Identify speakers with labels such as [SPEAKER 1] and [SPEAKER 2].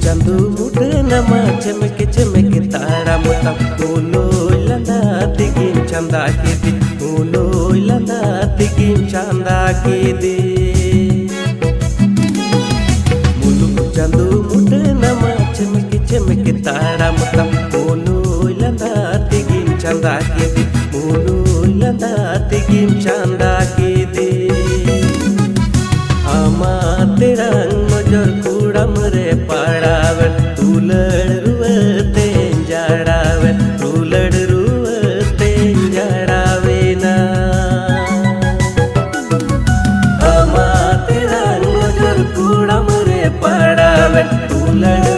[SPEAKER 1] चंदू मुटे नमा चमके चमके तारा मुता उलो लंदा तिगिन चंदा के दे उलो लंदा तिगिन चंदा के दे मुलु चंदू मुटे नमा चमके चमके तारा मुता उलो लंदा तिगिन चंदा के दे उलो लंदा तिगिन चंदा के दे आमा तेरा नजर कुड़म रे पड़ावे तुलड़ रुवते जड़ावे तुलड़ रुवते जड़ावे ना आमा तेरा नजर कुड़म रे पड़ावे तुलड़